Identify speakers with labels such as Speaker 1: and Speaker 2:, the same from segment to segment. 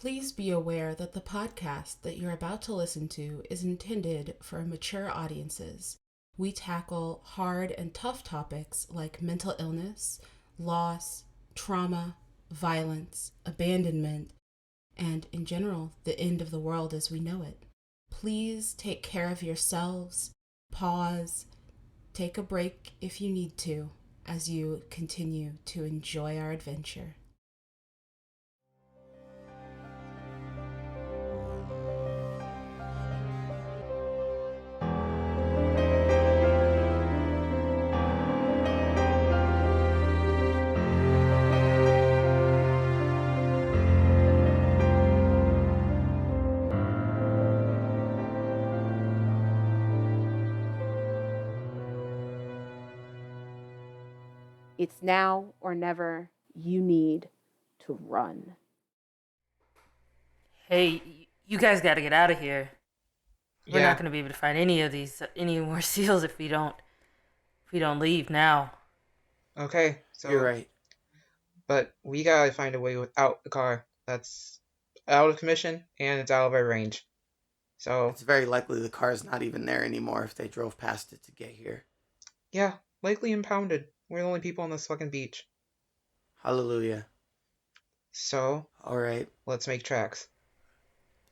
Speaker 1: Please be aware that the podcast that you're about to listen to is intended for mature audiences. We tackle hard and tough topics like mental illness, loss, trauma, violence, abandonment, and in general, the end of the world as we know it. Please take care of yourselves, pause, take a break if you need to, as you continue to enjoy our adventure.
Speaker 2: It's now or never. You need to run.
Speaker 3: Hey, you guys got to get out of here. We're
Speaker 4: Yeah,
Speaker 3: not going to be able to find any more seals if we don't leave now.
Speaker 4: okay,
Speaker 5: You're
Speaker 4: so,
Speaker 5: right.
Speaker 4: but we gotta find a way without the car. That's out of commission, and it's out of our range. So,
Speaker 5: It's very likely the car's not even there anymore if they drove past it to get here.
Speaker 4: yeah, likely impounded. We're the only people on this fucking beach.
Speaker 5: Hallelujah.
Speaker 4: So,
Speaker 5: All right.
Speaker 4: let's make tracks.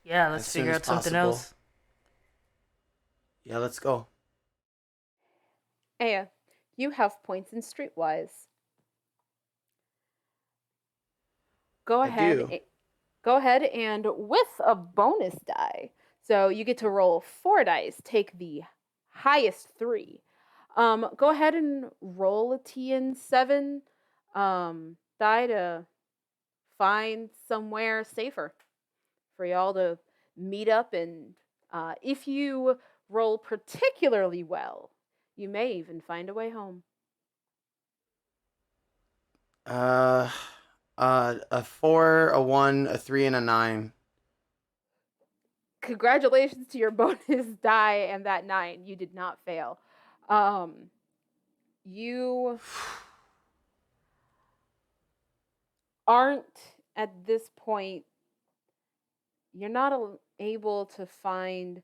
Speaker 3: Yeah, let's
Speaker 5: As soon
Speaker 3: figure
Speaker 5: as
Speaker 3: out something
Speaker 5: possible.
Speaker 3: else.
Speaker 5: Yeah, let's go.
Speaker 2: Aya, you have points in Streetwise. Go
Speaker 5: I
Speaker 2: ahead.
Speaker 5: do.
Speaker 2: Go ahead and with a bonus die. So you get to roll 4 dice. Take the highest 3. Go ahead and roll a TN7 die to find somewhere safer for y'all to meet up. And if you roll particularly well, you may even find a way home.
Speaker 5: A 4, a 1, a 3, and a 9.
Speaker 2: Congratulations to your bonus die and that 9. You did not fail. You aren't at this point, you're not able to find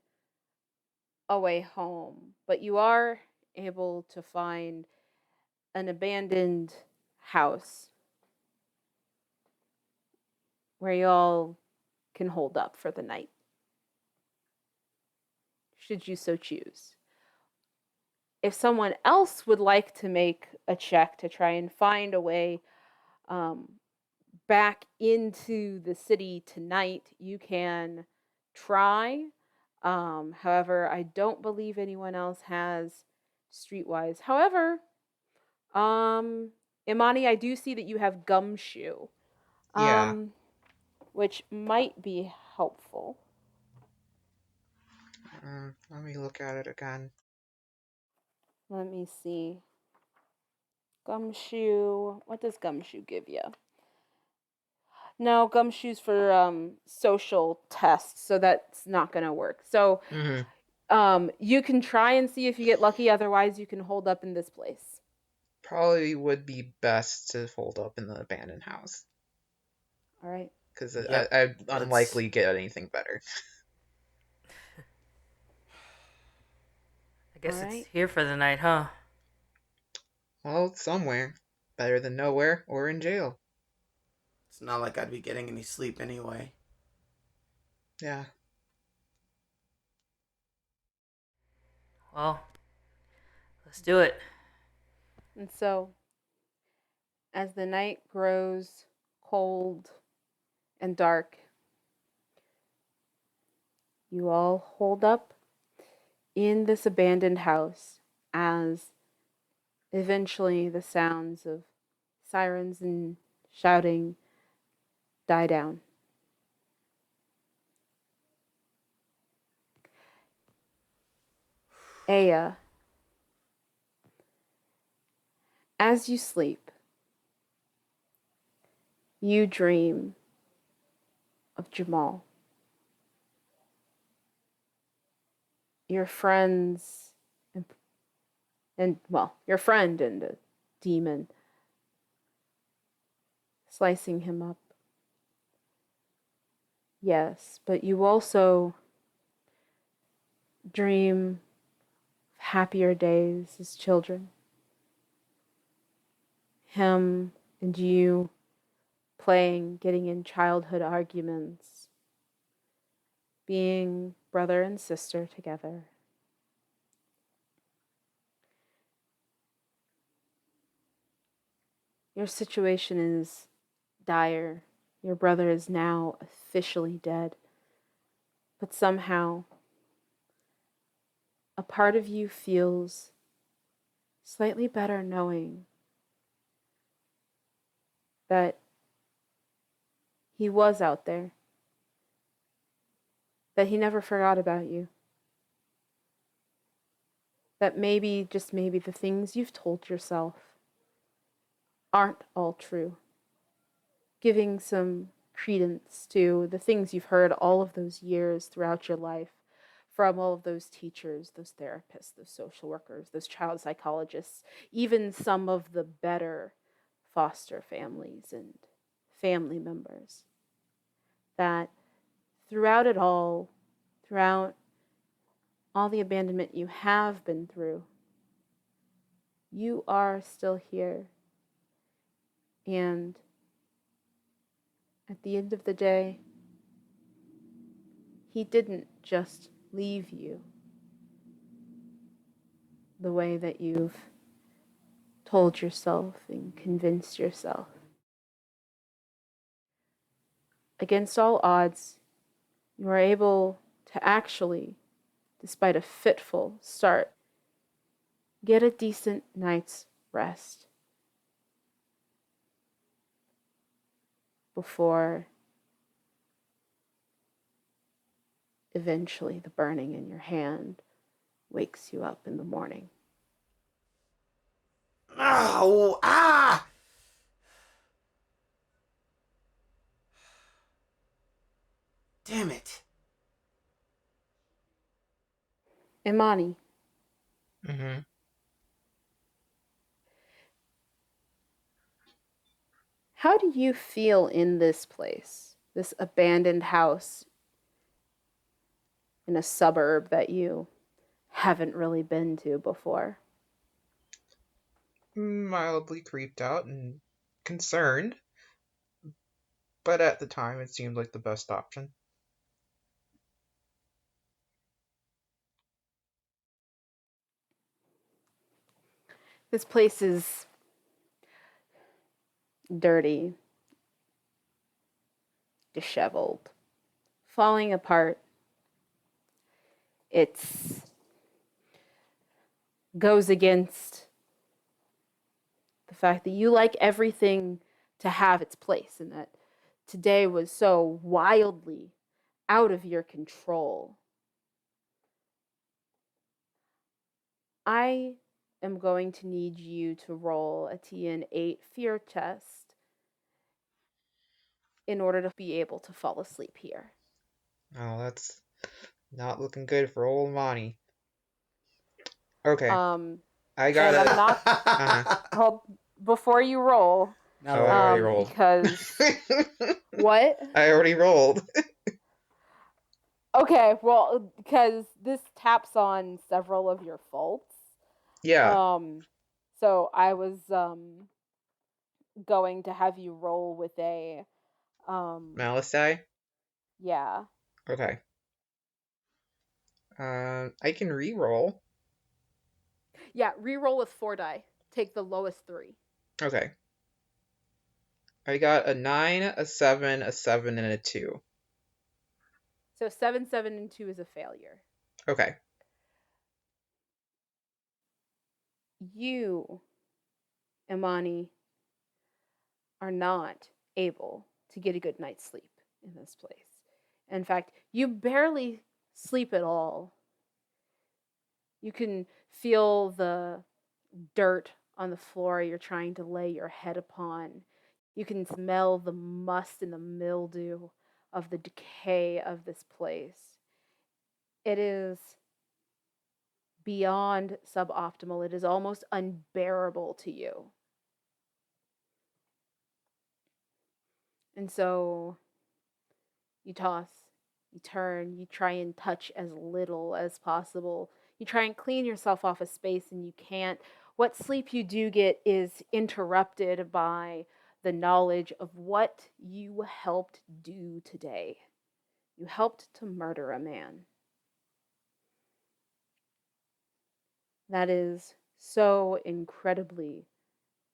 Speaker 2: a way home, but you are able to find an abandoned house where y'all can hold up for the night, should you so choose. If someone else would like to make a check to try and find a way back into the city tonight, you can try. However, I don't believe anyone else has Streetwise. However, Imani, I do see that you have Gumshoe,
Speaker 4: Yeah.
Speaker 2: which might be helpful.
Speaker 4: Let me look at it again.
Speaker 2: Let me see. Gumshoe. What does Gumshoe give you? No, Gumshoe's for social tests, so that's not going to work. So you can try and see if you get lucky. Otherwise, you can hold up in this place.
Speaker 4: Probably would be best to hold up in the abandoned house.
Speaker 2: All right.
Speaker 4: Because
Speaker 5: Yep.
Speaker 4: I'd unlikely get anything better.
Speaker 3: I guess
Speaker 2: All right.
Speaker 3: it's here for the night, huh?
Speaker 4: Well, somewhere. Better than nowhere or in jail.
Speaker 5: It's not like I'd be getting any sleep anyway.
Speaker 4: Yeah.
Speaker 3: Well, let's do it.
Speaker 2: And so, as the night grows cold and dark, you all hold up in this abandoned house as eventually the sounds of sirens and shouting die down. Aya, as you sleep, you dream of Jamal. Your friends your friend and a demon slicing him up. Yes, but you also dream of happier days as children. Him and you playing, getting in childhood arguments, being brother and sister together. Your situation is dire. Your brother is now officially dead. But somehow, a part of you feels slightly better knowing that he was out there, that he never forgot about you, that maybe, just maybe, the things you've told yourself aren't all true, giving some credence to the things you've heard all of those years throughout your life from all of those teachers, those therapists, those social workers, those child psychologists, even some of the better foster families and family members. That throughout it all, throughout all the abandonment you have been through, you are still here. And at the end of the day, he didn't just leave you the way that you've told yourself and convinced yourself. Against all odds, you are able to actually, despite a fitful start, get a decent night's rest before eventually the burning in your hand wakes you up in the morning.
Speaker 5: Oh, ah! Damn it.
Speaker 2: Imani,
Speaker 4: Mm-hmm.
Speaker 2: how do you feel in this place, this abandoned house in a suburb that you haven't really been to before?
Speaker 4: Mildly creeped out and concerned, but at the time it seemed like the best option.
Speaker 2: This place is dirty, disheveled, falling apart. It's goes against the fact that you like everything to have its place and that today was so wildly out of your control. I am going to need you to roll a TN8 fear test in order to be able to fall asleep here.
Speaker 4: Oh, that's not looking good for old Monty. Okay, I got
Speaker 2: And I'm
Speaker 4: it.
Speaker 2: not. Hold before you roll.
Speaker 5: Now
Speaker 4: Oh, I already rolled.
Speaker 2: Because what?
Speaker 4: I already rolled.
Speaker 2: Okay, well, because this taps on several of your faults.
Speaker 4: Yeah.
Speaker 2: So I was going to have you roll with a
Speaker 4: Malice die?
Speaker 2: yeah.
Speaker 4: Okay. I can re-roll.
Speaker 2: Yeah, re-roll with 4 die. Take the lowest 3.
Speaker 4: Okay. I got a 9, a 7, a 7, and a 2.
Speaker 2: So 7, 7, and 2 is a failure.
Speaker 4: Okay.
Speaker 2: You, Imani, are not able to get a good night's sleep in this place. In fact, you barely sleep at all. You can feel the dirt on the floor you're trying to lay your head upon. You can smell the must and the mildew of the decay of this place. It is beyond suboptimal. It is almost unbearable to you. And so You toss, you turn, you try and touch as little as possible. You try and clean yourself off a space and you can't. What sleep you do get is interrupted by the knowledge of what you helped do today. You helped to murder a man. That is so incredibly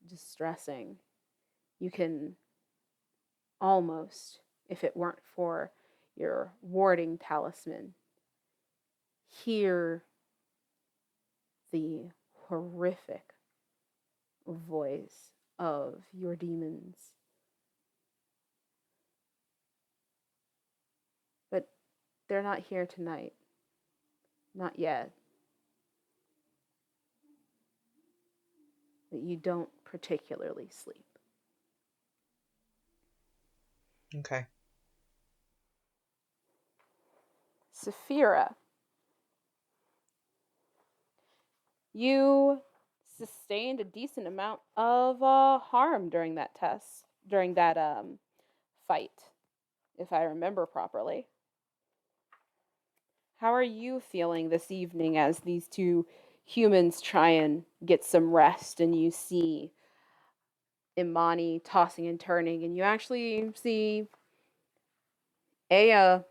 Speaker 2: distressing. You can almost, if it weren't for your warding talisman, hear the horrific voice of your demons. But they're not here tonight. Not yet. But you don't particularly sleep.
Speaker 4: Okay.
Speaker 2: Saphira, you sustained a decent amount of harm during that fight, if I remember properly. How are you feeling this evening as these two humans try and get some rest and you see Imani tossing and turning and you actually see Aya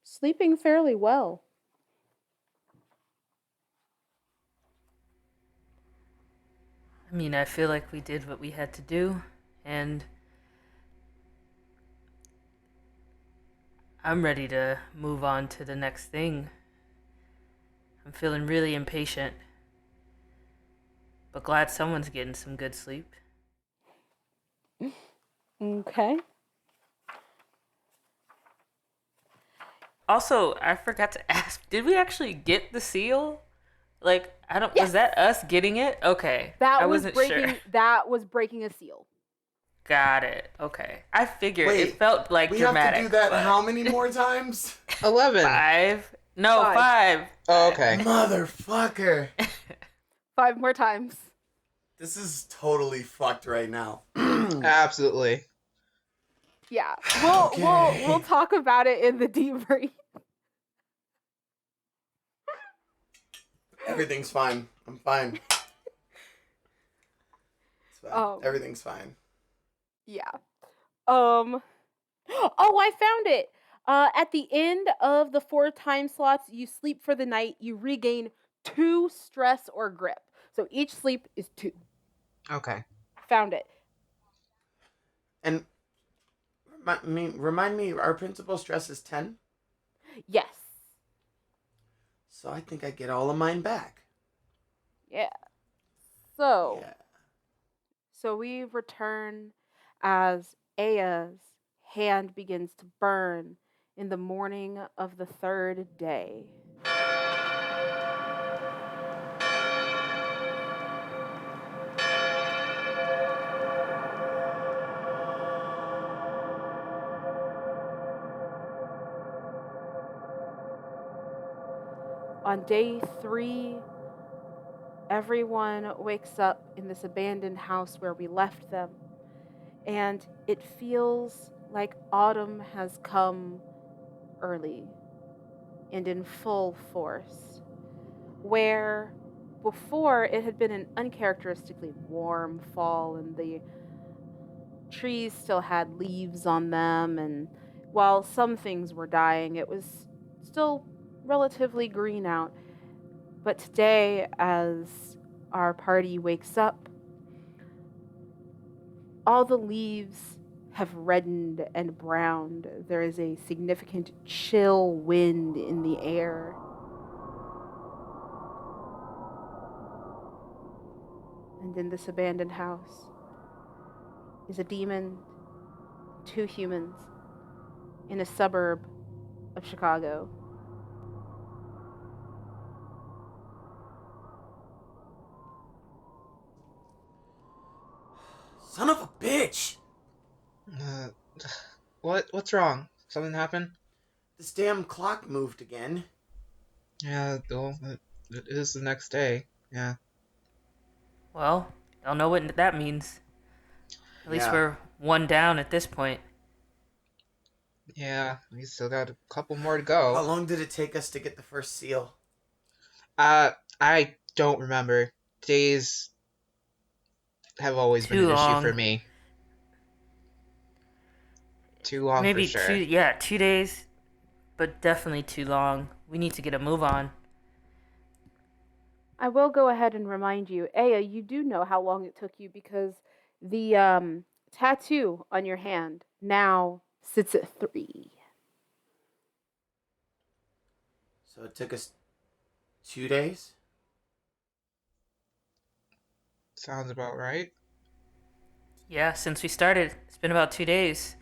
Speaker 2: sleeping fairly well?
Speaker 3: I mean, I feel like we did what we had to do, and I'm ready to move on to the next thing. I'm feeling really impatient, but glad someone's getting some good sleep.
Speaker 2: Okay.
Speaker 3: Also, I forgot to ask, did we actually get the seal? Like,
Speaker 2: Yes.
Speaker 3: Was that us getting it? Okay. I wasn't sure.
Speaker 2: That was breaking a seal.
Speaker 3: Got it. Okay. I figured
Speaker 5: Wait,
Speaker 3: it felt like
Speaker 5: we
Speaker 3: dramatic.
Speaker 5: have to do that
Speaker 3: but-
Speaker 5: how many more times?
Speaker 4: 11.
Speaker 3: 5? No,
Speaker 2: Five.
Speaker 3: 5.
Speaker 4: Oh, okay.
Speaker 5: Motherfucker.
Speaker 2: 5 more times.
Speaker 5: This is totally fucked right now.
Speaker 4: Absolutely.
Speaker 2: Yeah.
Speaker 5: Okay.
Speaker 2: We'll talk about it in the debrief.
Speaker 5: Everything's fine. I'm fine. It's fine. Everything's fine.
Speaker 2: Yeah. Oh, I found it. At the end of the 4 time slots, you sleep for the night. You regain 2 stress or grip. So each sleep is 2.
Speaker 4: Okay.
Speaker 2: Found it.
Speaker 5: And remind me, our principal stress is 10?
Speaker 2: Yes.
Speaker 5: So I think I get all of mine back.
Speaker 2: Yeah. So.
Speaker 5: Yeah.
Speaker 2: So we return as Aya's hand begins to burn in the morning of the 3rd day. On day 3, everyone wakes up in this abandoned house where we left them, and it feels like autumn has come early and in full force, where before it had been an uncharacteristically warm fall and the trees still had leaves on them, and while some things were dying, it was still relatively green out. But today, as our party wakes up, all the leaves have reddened and browned. There is a significant chill wind in the air. And in this abandoned house is a demon, 2 humans, in a suburb of Chicago.
Speaker 5: Son of a bitch!
Speaker 4: What's wrong? Something happened?
Speaker 5: This damn clock moved again.
Speaker 4: Yeah, well, it is the next day. Yeah.
Speaker 3: Well, I'll know what that means. At least
Speaker 5: Yeah.
Speaker 3: we're 1 down at this point.
Speaker 4: Yeah, we still got a couple more to
Speaker 5: How
Speaker 4: go.
Speaker 5: long did it take us to get the first seal?
Speaker 4: I don't remember. Days have always been
Speaker 3: Too
Speaker 4: an issue for
Speaker 3: long.
Speaker 4: me. Too long for
Speaker 3: Maybe
Speaker 4: sure.
Speaker 3: 2 days, but definitely too long. We need to get a move on.
Speaker 2: I will go ahead and remind you, Aya, you do know how long it took you because the tattoo on your hand now sits at 3.
Speaker 5: So it took us 2 days?
Speaker 4: Sounds about right.
Speaker 3: Yeah, since we started, it's been about 2 days.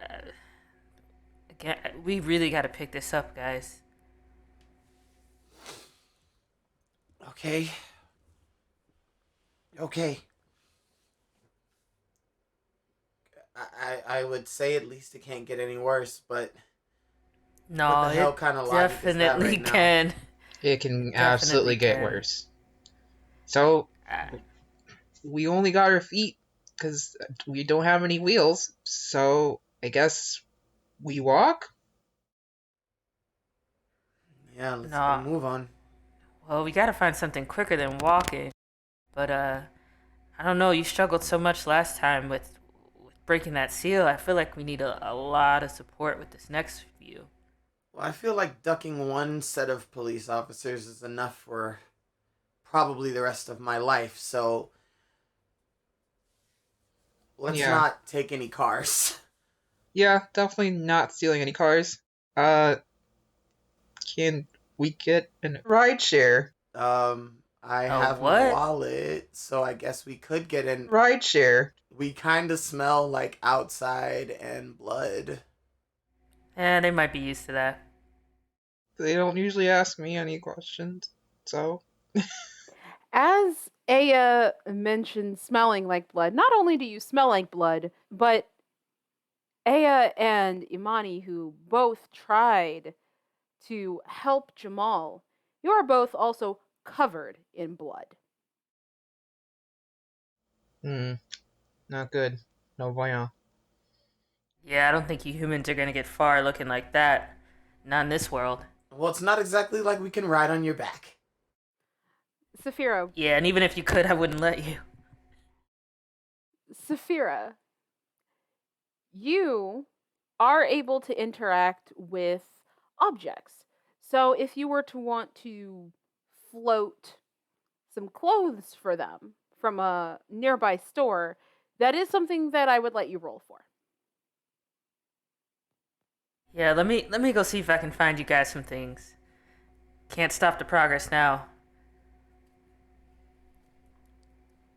Speaker 3: Uh, Again, we really got to pick this up, guys.
Speaker 5: Okay. Okay. I would say at least it can't get any worse, but
Speaker 3: No,
Speaker 5: what the hell
Speaker 3: it
Speaker 5: kind of logic is that
Speaker 3: definitely
Speaker 5: right now?
Speaker 3: can.
Speaker 4: It can
Speaker 3: It
Speaker 4: absolutely
Speaker 3: definitely
Speaker 4: get
Speaker 3: can.
Speaker 4: worse. So,
Speaker 3: Uh,
Speaker 4: we only got our feet because we don't have any wheels. So, I guess we walk?
Speaker 5: Yeah, let's get a
Speaker 3: no,
Speaker 5: move on.
Speaker 3: well, we got to find something quicker than walking. But I don't know. You struggled so much last time with breaking that seal. I feel like we need a lot of support with this next few.
Speaker 5: Well, I feel like ducking one set of police officers is enough for probably the rest of my life, so let's
Speaker 4: Yeah.
Speaker 5: not take any cars.
Speaker 4: Yeah, definitely not stealing any cars. Uh, can we get a ride share?
Speaker 5: I
Speaker 3: Oh,
Speaker 5: have my
Speaker 3: what?
Speaker 5: wallet, so I guess we could get in.
Speaker 4: Ride share.
Speaker 5: We kind of smell like outside and blood.
Speaker 3: They might be used to that.
Speaker 4: They don't usually ask me any questions, so.
Speaker 2: As Aya mentioned smelling like blood, not only do you smell like blood, but Aya and Imani, who both tried to help Jamal, you are both also covered in blood.
Speaker 4: Not good. No bueno.
Speaker 3: Yeah, I don't think you humans are gonna get far looking like that. Not in this world.
Speaker 5: Well, it's not exactly like we can ride on your back.
Speaker 2: Saphira,
Speaker 3: Yeah, and even if you could, I wouldn't let you.
Speaker 2: Saphira, you are able to interact with objects. So if you were to want to float some clothes for them from a nearby store, that is something that I would let you roll for.
Speaker 3: Yeah, let me go see if I can find you guys some things. Can't stop the progress now.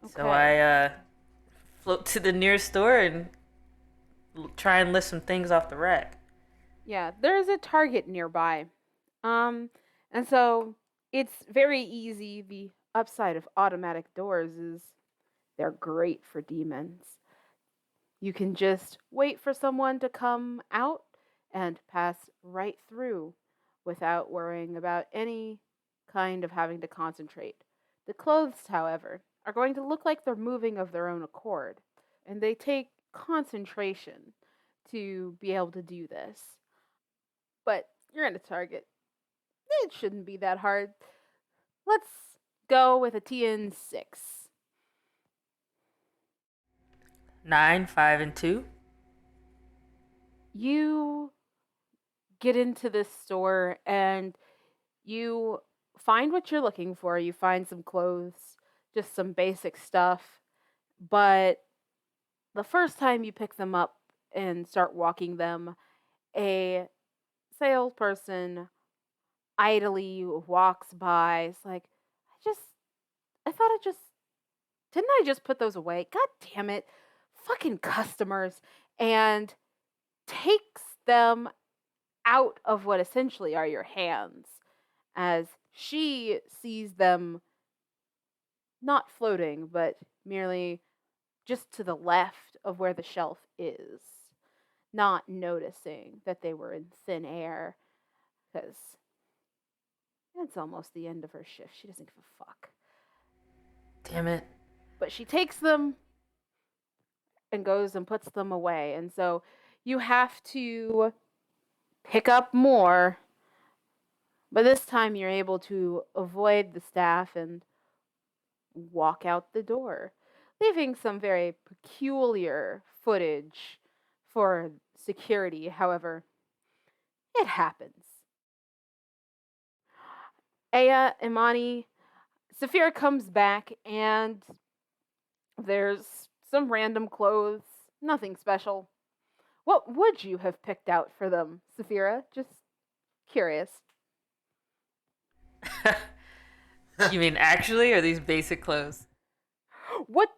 Speaker 2: Okay.
Speaker 3: So I float to the nearest store and try and lift some things off the rack.
Speaker 2: Yeah, there's a target nearby. Um, and so it's very easy. The upside of automatic doors is they're great for demons. You can just wait for someone to come out and pass right through without worrying about any kind of having to concentrate. The clothes, however, are going to look like they're moving of their own accord, and they take concentration to be able to do this. But you're in a target. It shouldn't be that hard. Let's go with a TN6.
Speaker 3: 9, 5, and 2.
Speaker 2: You get into this store and you find what you're looking for. You find some clothes, just some basic stuff. But the first time you pick them up and start walking them, a salesperson idly walks by. It's like, I thought didn't I just put those away? God damn it. Fucking customers. And takes them out of what essentially are your hands as she sees them not floating, but merely just to the left of where the shelf is, not noticing that they were in thin air because it's almost the end of her shift. She doesn't give a fuck.
Speaker 3: Damn it.
Speaker 2: But she takes them and goes and puts them away. And so you have to pick up more, but this time you're able to avoid the staff and walk out the door, leaving some very peculiar footage for security. However, it happens. Aya, Imani, Saphira comes back and there's some random clothes, nothing special. What would you have picked out for them, Saphira? Just curious.
Speaker 3: You mean actually, or these basic clothes?
Speaker 2: What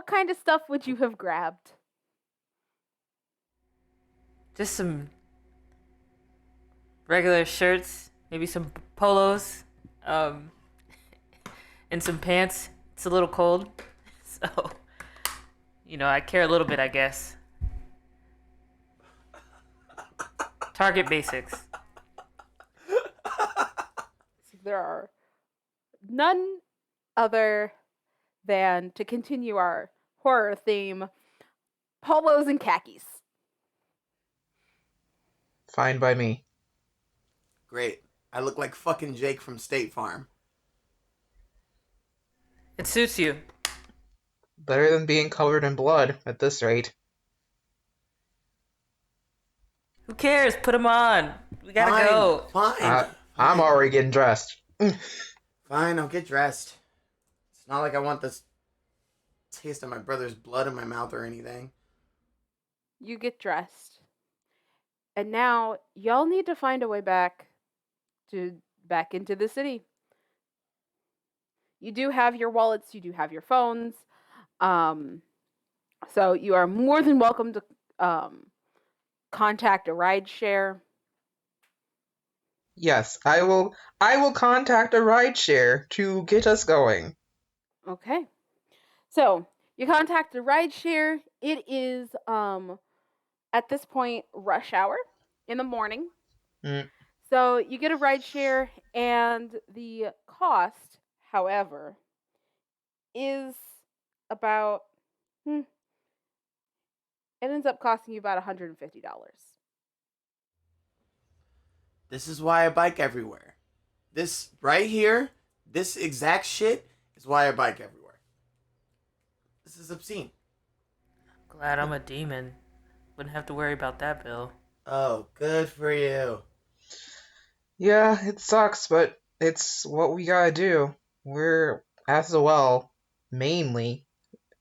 Speaker 2: kind of stuff would you have grabbed?
Speaker 3: Just some regular shirts, maybe some polos, and some pants. It's a little cold, so I care a little bit, I guess. Target basics.
Speaker 2: There are none other than, to continue our horror theme, polos and khakis.
Speaker 4: Fine by me.
Speaker 5: Great. I look like fucking Jake from State Farm.
Speaker 3: It suits you.
Speaker 4: Better than being covered in blood at this rate.
Speaker 3: Who cares? Put them on. We gotta
Speaker 5: Fine,
Speaker 3: go.
Speaker 5: Fine.
Speaker 4: I'm already getting dressed.
Speaker 5: Fine, I'll get dressed. It's not like I want this taste of my brother's blood in my mouth or anything.
Speaker 2: You get dressed. And now y'all need to find a way back into the city. You do have your wallets, you do have your phones. So you are more than welcome to contact a rideshare.
Speaker 4: Yes, I will contact a rideshare to get us going.
Speaker 2: Okay. So you contact a rideshare. It is at this point rush hour in the morning. So you get a rideshare, and the cost, however, is about it ends up costing you about $150.
Speaker 5: This is why I bike everywhere. This right here, this exact shit is why I bike everywhere. This is obscene.
Speaker 3: Glad I'm a demon. Wouldn't have to worry about that bill.
Speaker 5: Oh, good for you.
Speaker 4: Yeah, it sucks, but it's what we gotta do. We're SOL, mainly,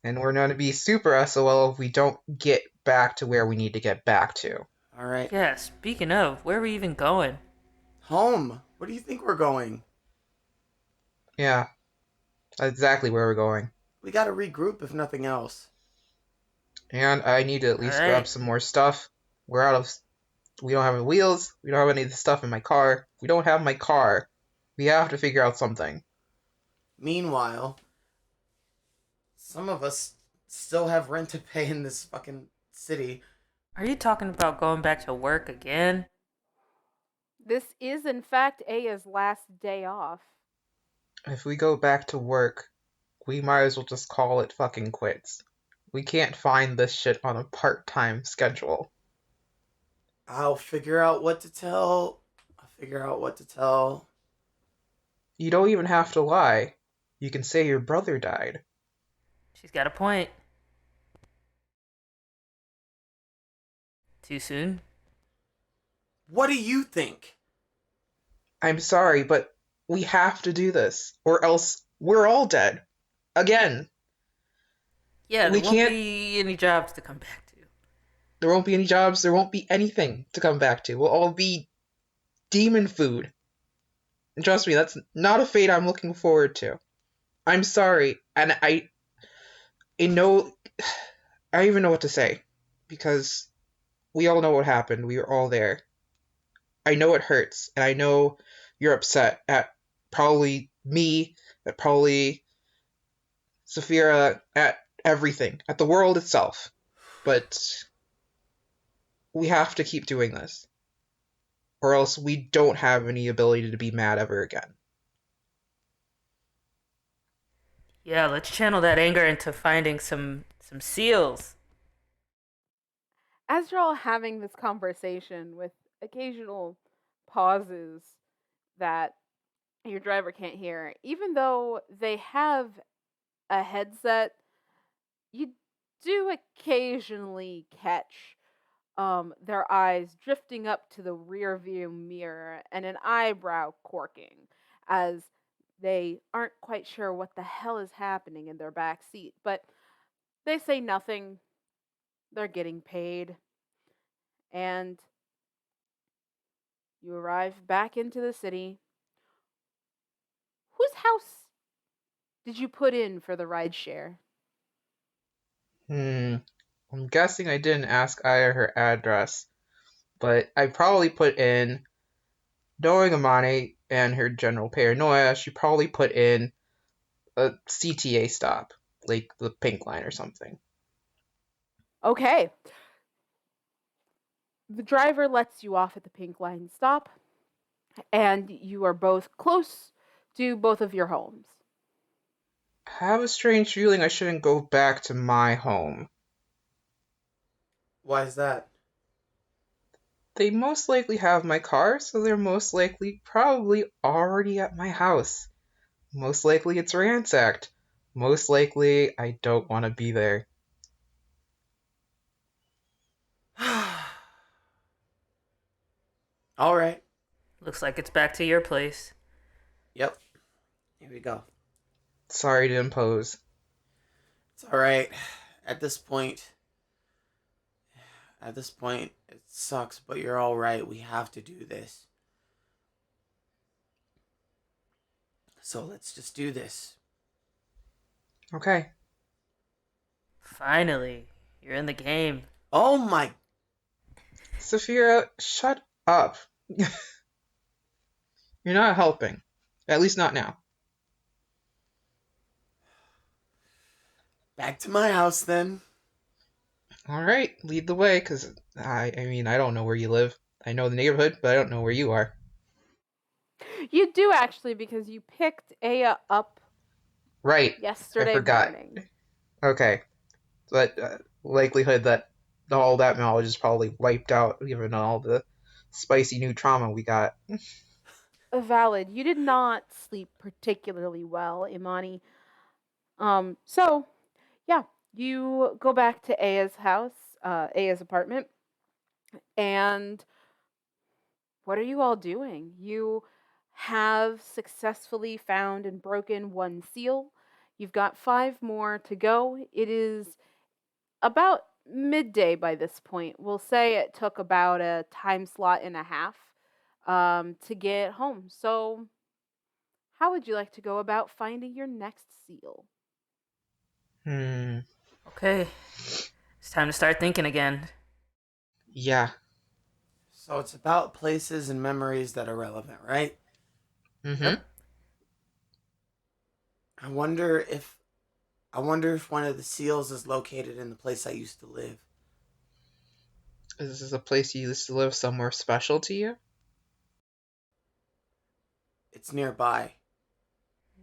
Speaker 4: and we're gonna be super SOL if we don't get back to where we need to get back to.
Speaker 5: Alright.
Speaker 3: Yeah, speaking of, where are we even going?
Speaker 5: Home. Where do you think we're going?
Speaker 4: Yeah, that's exactly where we're going.
Speaker 5: We gotta regroup if nothing else.
Speaker 4: And I need to at least grab some more stuff. We don't have any wheels. We don't have any of the stuff in my car. If we don't have my car, we have to figure out something.
Speaker 5: Meanwhile, some of us still have rent to pay in this fucking city.
Speaker 3: Are you talking about going back to work again?
Speaker 2: This is, in fact, Aya's last day off.
Speaker 4: If we go back to work, we might as well just call it fucking quits. We can't find this shit on a part-time schedule.
Speaker 5: I'll figure out what to tell.
Speaker 4: You don't even have to lie. You can say your brother died.
Speaker 3: She's got a point. Too soon?
Speaker 5: What do you think?
Speaker 4: I'm sorry, but we have to do this, or else we're all dead. Again.
Speaker 3: Yeah, there won't be any jobs to come back to.
Speaker 4: There won't be any jobs, there won't be anything to come back to. We'll all be demon food. And trust me, that's not a fate I'm looking forward to. I'm sorry, and I don't even know what to say, because we all know what happened. We were all there. I know it hurts, and I know you're upset at probably me, at probably Saphira, at everything, at the world itself. But we have to keep doing this, or else we don't have any ability to be mad ever again.
Speaker 3: Yeah, let's channel that anger into finding some seals.
Speaker 2: As you're all having this conversation with occasional pauses that your driver can't hear, even though they have a headset, you do occasionally catch their eyes drifting up to the rear view mirror and an eyebrow corking as they aren't quite sure what the hell is happening in their back seat. But they say nothing. They're getting paid. And you arrive back into the city. Whose house did you put in for the ride share?
Speaker 4: I'm guessing I didn't ask Aya her address, but I probably put in, knowing Amane and her general paranoia, she probably put in a CTA stop, like the Pink Line or something.
Speaker 2: Okay. The driver lets you off at the Pink Line stop, and you are both close to both of your homes.
Speaker 4: I have a strange feeling I shouldn't go back to my home.
Speaker 5: Why is that?
Speaker 4: They most likely have my car, so they're most likely probably already at my house. Most likely it's ransacked. Most likely I don't want to be there.
Speaker 5: All right.
Speaker 3: Looks like it's back to your place.
Speaker 5: Yep. Here we go.
Speaker 4: Sorry to impose.
Speaker 5: It's all right. At this point, it sucks, but you're all right. We have to do this. So let's just do this.
Speaker 4: Okay.
Speaker 3: Finally, you're in the game.
Speaker 5: Oh my...
Speaker 4: Saphira, shut up. You're not helping. At least not now.
Speaker 5: Back to my house then.
Speaker 4: Alright, lead the way, because I don't know where you live. I know the neighborhood, but I don't know where you are.
Speaker 2: You do actually, because you picked Aya up
Speaker 4: Right.
Speaker 2: yesterday
Speaker 4: I forgot.
Speaker 2: morning.
Speaker 4: Okay. But likelihood that all that knowledge is probably wiped out given all the spicy new trauma we got.
Speaker 2: Valid. You did not sleep particularly well, Imani. So yeah, you go back to Aya's house, Aya's apartment, and what are you all doing? You have successfully found and broken one seal. You've got 5 more to go. It is about midday by this point. We'll say it took about a time slot and a half to get home. So, how would you like to go about finding your next seal?
Speaker 3: Okay, it's time to start thinking again.
Speaker 4: Yeah.
Speaker 5: So it's about places and memories that are relevant, right?
Speaker 4: Mm-hmm.
Speaker 3: Yep.
Speaker 5: I wonder if one of the seals is located in the place I used to live.
Speaker 4: Is this a place you used to live somewhere special to you?
Speaker 5: It's nearby.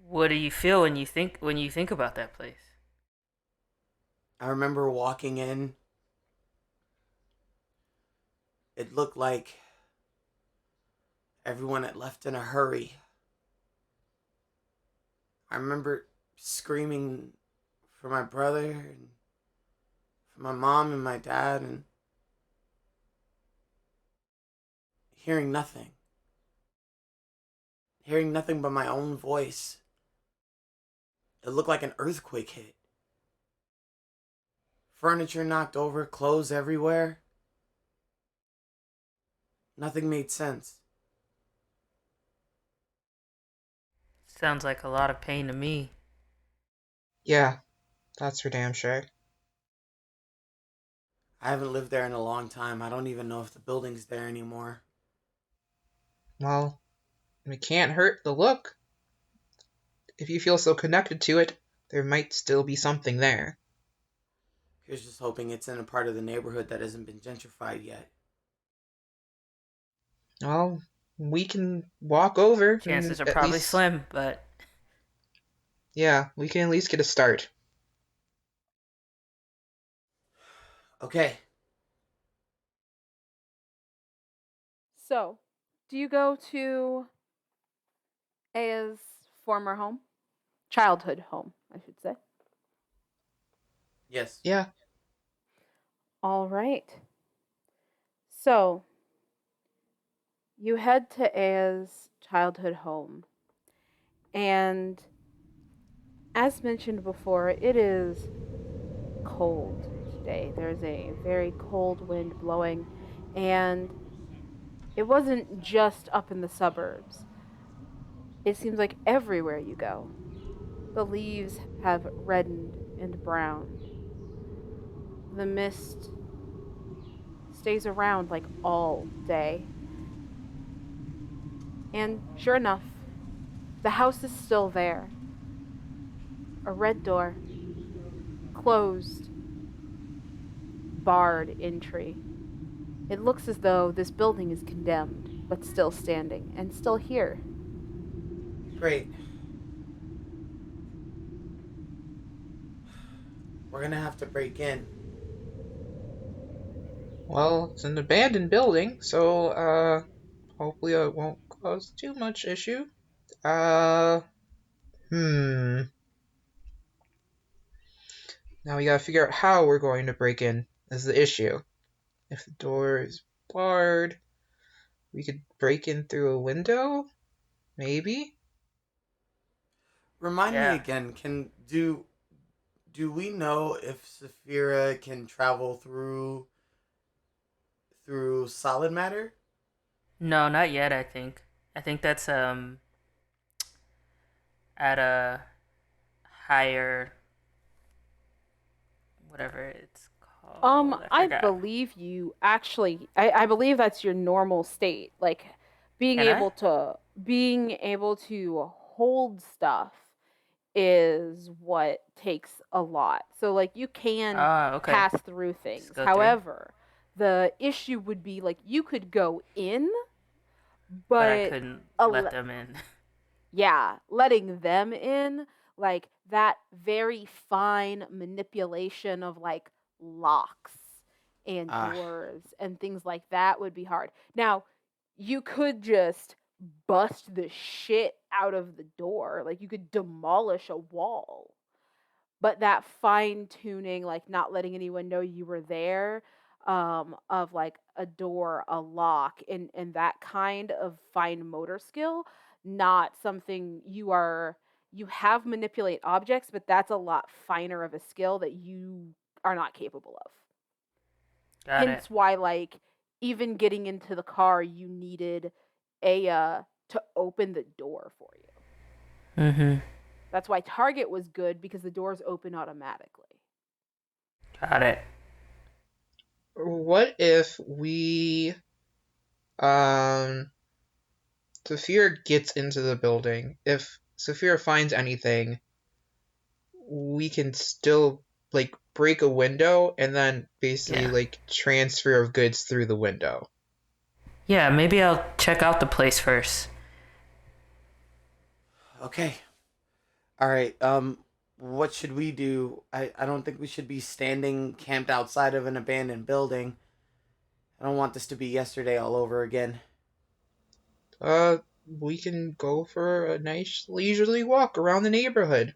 Speaker 3: What do you feel when you think about that place?
Speaker 5: I remember walking in. It looked like everyone had left in a hurry. I remember screaming for my brother and for my mom and my dad and hearing nothing. Hearing nothing but my own voice. It looked like an earthquake hit. Furniture knocked over, clothes everywhere. Nothing made sense.
Speaker 3: Sounds like a lot of pain to me.
Speaker 4: Yeah, that's for damn sure.
Speaker 5: I haven't lived there in a long time. I don't even know if the building's there anymore.
Speaker 4: Well, it can't hurt the look. If you feel so connected to it, there might still be something there.
Speaker 5: Here's just hoping it's in a part of the neighborhood that hasn't been gentrified yet.
Speaker 4: Well, we can walk over.
Speaker 3: Chances are
Speaker 4: at
Speaker 3: probably
Speaker 4: least,
Speaker 3: slim, but
Speaker 4: Yeah, we can at least get a start.
Speaker 5: Okay.
Speaker 2: So, do you go to Aya's former home? Childhood home, I should say.
Speaker 5: Yes.
Speaker 4: Yeah.
Speaker 2: All right. So, you head to Aya's childhood home. And as mentioned before, it is cold today. There's a very cold wind blowing, and it wasn't just up in the suburbs. It seems like everywhere you go, the leaves have reddened and browned. The mist stays around like all day. And sure enough, the house is still there. A red door, closed, barred entry. It looks as though this building is condemned, but still standing and still here.
Speaker 5: Great. We're gonna have to break in.
Speaker 4: Well, it's an abandoned building, so hopefully it won't cause too much issue. Uh, hmm. Now we gotta figure out how we're going to break in is the issue. If the door is barred, we could break in through a window? Maybe?
Speaker 5: Remind me
Speaker 3: Yeah.
Speaker 5: again. Do we know if Saphira can travel through solid matter?
Speaker 3: No, not yet, I think. I think that's at a higher whatever it's called. I
Speaker 2: I
Speaker 3: forgot.
Speaker 2: believe you actually I believe that's your normal state. Like
Speaker 3: Can I?
Speaker 2: being able to hold stuff is what takes a lot. So like you can
Speaker 3: Oh, okay.
Speaker 2: pass through
Speaker 3: Just
Speaker 2: things.
Speaker 3: go through.
Speaker 2: However, the issue would be like you could go in,
Speaker 3: But I
Speaker 2: but
Speaker 3: couldn't let
Speaker 2: a,
Speaker 3: them in.
Speaker 2: yeah, letting them in, like that very fine manipulation of like locks and
Speaker 5: Ah,
Speaker 2: doors and things like that would be hard. Now, you could just bust the shit out of the door, like you could demolish a wall. But that fine tuning, like not letting anyone know you were there, of like a door, a lock, and that kind of fine motor skill, not something you have manipulate objects, but that's a lot finer of a skill that you are not capable of.
Speaker 3: Got it.
Speaker 2: Hence why like even getting into the car you needed a to open the door for you.
Speaker 3: Mm-hmm.
Speaker 2: That's why Target was good because the doors open automatically.
Speaker 3: Got it.
Speaker 4: What if we, um, Saphira gets into the building? If Saphira finds anything, we can still, like, break a window and then basically,
Speaker 3: Yeah.
Speaker 4: like, transfer of goods through the window.
Speaker 3: Yeah, maybe I'll check out the place first.
Speaker 5: okay. All right. What should we do? I don't think we should be standing camped outside of an abandoned building. I don't want this to be yesterday all over again.
Speaker 4: Uh, we can go for a nice leisurely walk around the neighborhood.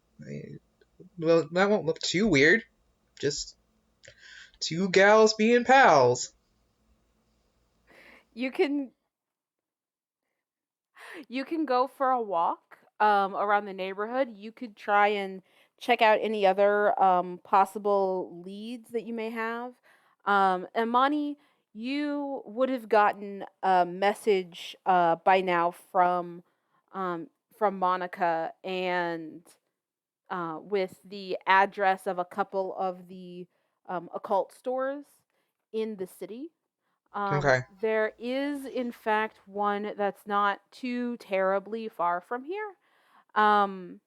Speaker 4: Well, that won't look too weird. Just two gals being pals.
Speaker 2: You can you can go for a walk around the neighborhood. You could try and check out any other possible leads that you may have. Imani, you would have gotten a message by now um, from Monica and with the address of a couple of the occult stores in the city.
Speaker 4: Okay.
Speaker 2: There is, in fact, one that's not too terribly far from here. Um,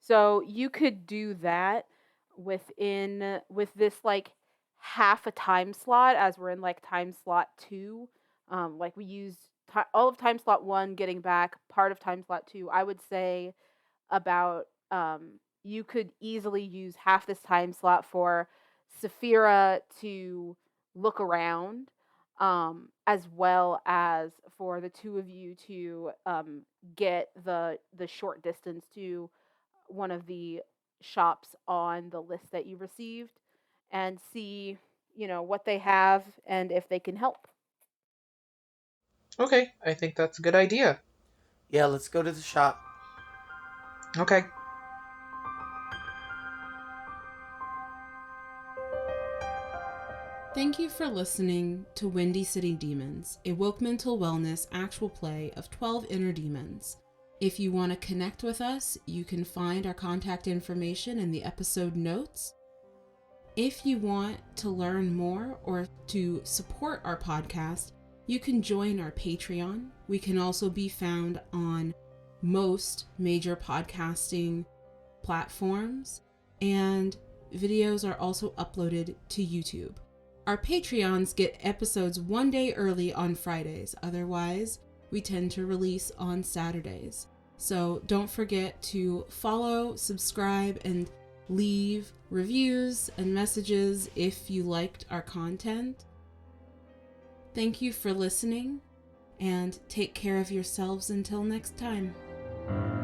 Speaker 2: so you could do that with this like half a time slot, as we're in like time slot 2. Like we used all of time slot 1, getting back part of time slot 2. I would say about you could easily use half this time slot for Saphira to look around, as well as for the two of you to get the short distance to one of the shops on the list that you received and see, what they have and if they can help.
Speaker 4: Okay, I think that's a good idea.
Speaker 5: Yeah, let's go to the shop.
Speaker 4: Okay.
Speaker 1: Thank you for listening to Windy City Demons, a woke mental wellness actual play of 12 Inner Demons. If you want to connect with us, you can find our contact information in the episode notes. If you want to learn more or to support our podcast, you can join our Patreon. We can also be found on most major podcasting platforms, and videos are also uploaded to YouTube. Our Patreons get episodes one day early on Fridays. Otherwise, we tend to release on Saturdays. So don't forget to follow, subscribe, and leave reviews and messages if you liked our content. Thank you for listening, and take care of yourselves until next time.